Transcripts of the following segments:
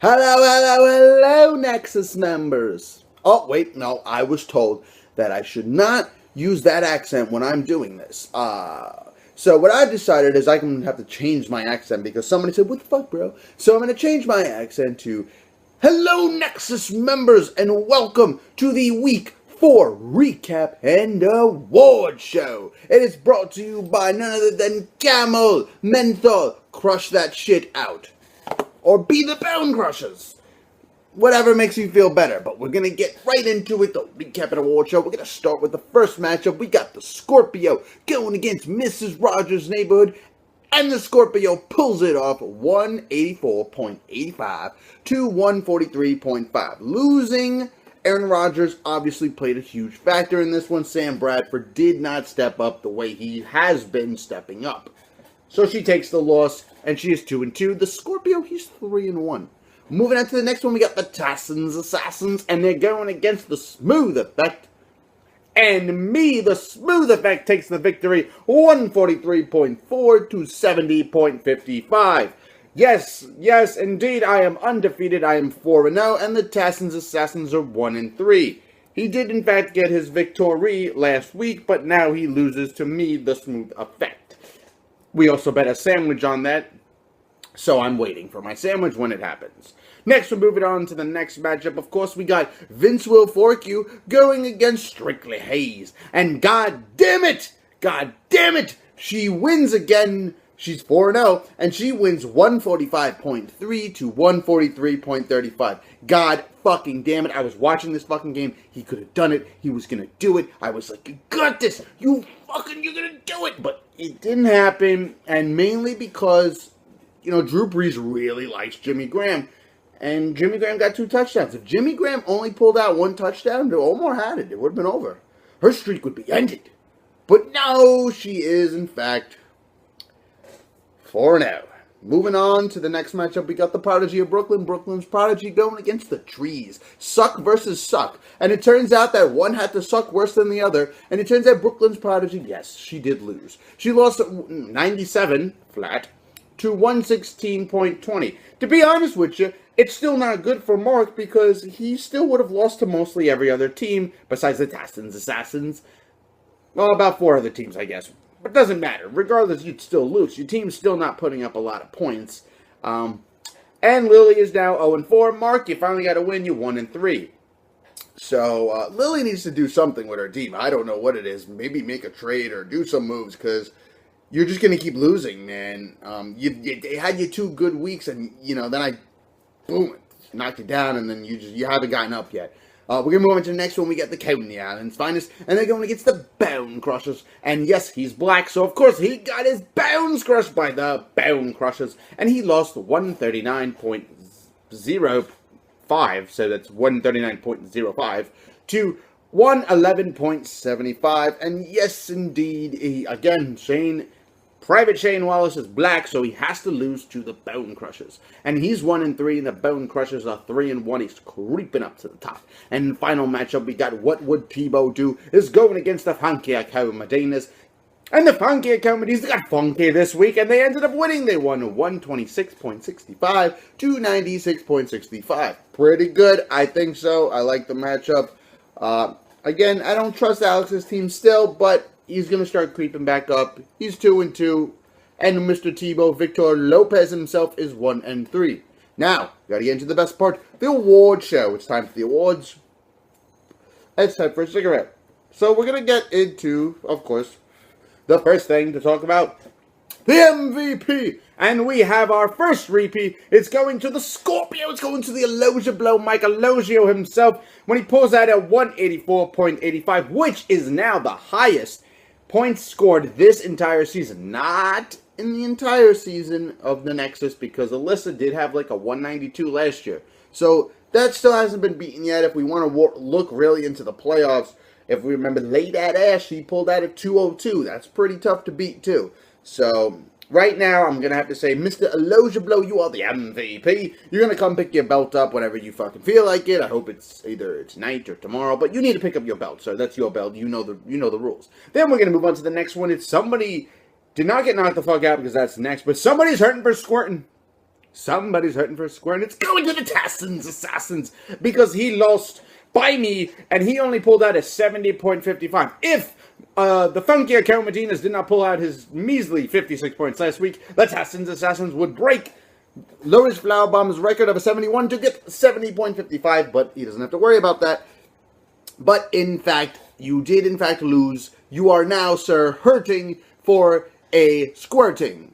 Hello, NeXus members. Oh, wait, no, I was told that I should not use that accent when I'm doing this. So what I decided is I'm going to have to change my accent because somebody said, what the fuck, bro? So I'm going to change my accent to, hello, NeXus members, and welcome to the Week 4 Recap and Award Show. It is brought to you by none other than Camel Menthol. Crush that shit out. Or be the Bone Crushers. Whatever makes you feel better. But we're going to get right into it. The Recap and Award Show. We're going to start with the first matchup. We got the Scorpio going against Mrs. Rogers' Neighborhood. And the Scorpio pulls it off 184.85 to 143.5. Losing, Aaron Rodgers obviously played a huge factor in this one. Sam Bradford did not step up the way he has been stepping up. So she takes the loss, and she is 2-2. The Scorpio, he's 3-1. Moving on to the next one, we got the Tassans Assassins, and they're going against the Smooth Effect. And the Smooth Effect takes the victory, 143.4 to 70.55. Yes, indeed, I am undefeated. I am 4-0, and the Tassans Assassins are 1-3. He did, in fact, get his victory last week, but now he loses to me, the Smooth Effect. We also bet a sandwich on that, so I'm waiting for my sandwich when it happens. Next, we're moving on to the next matchup. Of course, we got Vince Will Fork-You going against Strictly Hayes. And god damn it, she wins again. She's 4-0, and she wins 145.3 to 143.35. God fucking damn it. I was watching this fucking game. He could have done it. He was going to do it. I was like, you got this. You're going to do it. But it didn't happen, and mainly because, Drew Brees really likes Jimmy Graham, and Jimmy Graham got 2 touchdowns. If Jimmy Graham only pulled out 1 touchdown, Omar had it. It would have been over. Her streak would be ended. But no, she is, in fact, 4-0. Moving on to the next matchup, we got the Prodigy of Brooklyn. Brooklyn's Prodigy going against the Trees. Suck versus suck. And it turns out that one had to suck worse than the other. And it turns out Brooklyn's Prodigy, yes, she did lose. She lost 97 flat to 116.20. To be honest with you, it's still not good for Mark because he still would have lost to mostly every other team besides the Tassans Assassins. Well, about 4 other teams, I guess. But it doesn't matter. Regardless, you'd still lose. Your team's still not putting up a lot of points. And Lily is now 0-4. Mark, you finally got a win. You're 1-3. So, Lily needs to do something with her team. I don't know what it is. Maybe make a trade or do some moves, because you're just going to keep losing, man. You had your 2 good weeks, and, then boom, knocked you down, and then you haven't gotten up yet. We're going to move on to the next one. We got the County Islands Finest, and they're going against the Bone Crushers. And yes, he's black, so of course he got his bones crushed by the Bone Crushers. And he lost 139.05, so that's 139.05, to 111.75. And yes, indeed, Private Shane Wallace is black, so he has to lose to the Bone Crushers. And he's 1-3, and the Bone Crushers are 3-1. He's creeping up to the top. And in the final matchup, we got What Would Tebow Do? Is going against the Funky Acomedinas. And the Funky Acomedinas got funky this week, and they ended up winning. They won 126.65 to 96.65. Pretty good, I think so. I like the matchup. Again, I don't trust Alex's team still, but he's going to start creeping back up. He's 2-2. And Mr. Tebow, Victor Lopez himself, is 1-3. Now, got to get into the best part, the award show. It's time for the awards. It's time for a cigarette. So we're going to get into, of course, the first thing to talk about, the MVP. And we have our first repeat. It's going to the Scorpio. It's going to the Elogia Blow, Mike Elogio himself, when he pulls out at 184.85, which is now the highest points scored this entire season. Not in the entire season of the NeXus, because Alyssa did have like a 192 last year. So that still hasn't been beaten yet. If we want to look really into the playoffs, if we remember late at Ash, he pulled out at 202. That's pretty tough to beat too. So right now, I'm going to have to say, Mr. Elogia Blow, you are the MVP. You're going to come pick your belt up whenever you fucking feel like it. I hope it's either tonight or tomorrow, but you need to pick up your belt, sir. That's your belt. You know the rules. Then we're going to move on to the next one. It's somebody did not get knocked the fuck out, because that's next, but somebody's hurting for squirting. Somebody's hurting for a square, and it's going to the Tassin's Assassins because he lost by me, and he only pulled out a 70.55. If the Funky Account Martinez did not pull out his measly 56 points last week, the Tassin's Assassins would break Lotus Flowerbomb's record of a 71 to get 70.55, but he doesn't have to worry about that. But in fact, you did in fact lose. You are now, sir, hurting for a squirting.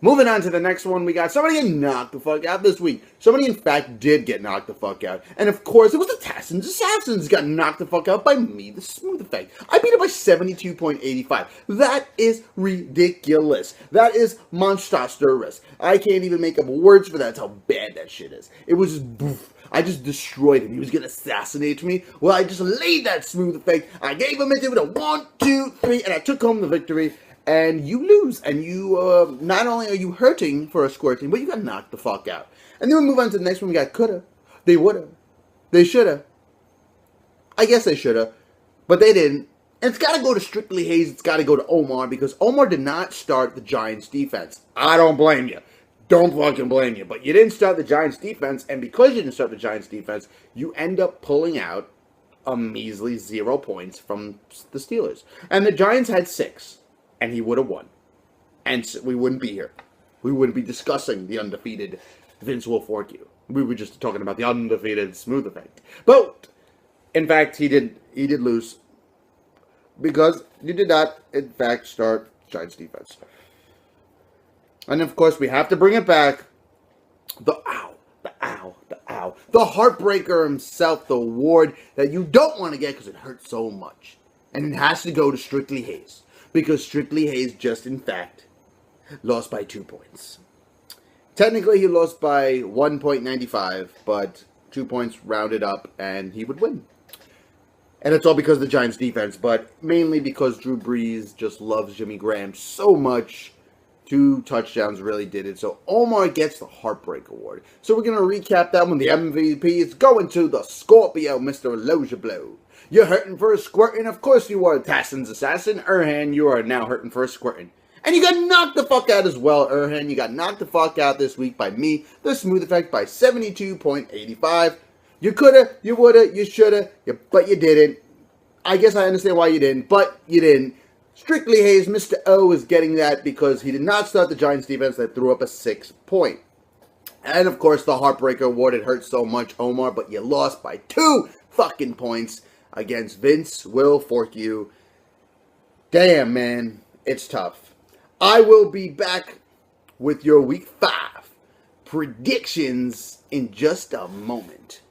Moving on to the next one, we got somebody get knocked the fuck out this week. Somebody, in fact, did get knocked the fuck out. And, of course, it was the Tassin's Assassins got knocked the fuck out by me, the Smooth Effect. I beat it by 72.85. That is ridiculous. That is monstrous. I can't even make up words for that. That's how bad that shit is. It was just boof. I just destroyed him. He was going to assassinate me. Well, I just laid that Smooth Effect. I gave him it with a 1, 2, 3, and I took home the victory. And you lose, and you, not only are you hurting for a squirting, but you got knocked the fuck out. And then we move on to the next one. We got coulda, they woulda, they shoulda. I guess they shoulda, but they didn't. And it's got to go to Strictly Hayes. It's got to go to Omar, because Omar did not start the Giants' defense. I don't blame you. Don't fucking blame you. But you didn't start the Giants' defense, and because you didn't start the Giants' defense, you end up pulling out a measly 0 points from the Steelers. And the Giants had 6. And he would have won. And we wouldn't be here. We wouldn't be discussing the undefeated Vince will fork you. We were just talking about the undefeated Smooth Effect. But, in fact, he did lose. Because you did not, in fact, start Giants defense. And, of course, we have to bring it back. The heartbreaker himself, the award that you don't want to get because it hurts so much. And it has to go to Strictly Hayes. Because Strictly Hayes just, in fact, lost by 2 points. Technically, he lost by 1.95, but 2 points rounded up, and he would win. And it's all because of the Giants' defense, but mainly because Drew Brees just loves Jimmy Graham so much. 2 touchdowns really did it. So Omar gets the Heartbreak Award. So we're going to recap that one. The MVP is going to the Scorpio, Mr. Loja Blow. You're hurting for a squirting. Of course you are, Tassin's Assassin. Erhan, you are now hurting for a squirting. And you got knocked the fuck out as well, Erhan. You got knocked the fuck out this week by me, the Smooth Effect, by 72.85. You coulda, you woulda, you shoulda, but you didn't. I guess I understand why you didn't, but you didn't. Strictly Hayes, Mr. O, is getting that because he did not start the Giants defense that threw up a 6 point. And of course, the Heartbreaker Award, it hurts so much, Omar, but you lost by 2 fucking points against Vince will fork you. Damn, man, it's tough. I will be back with your Week 5 predictions in just a moment.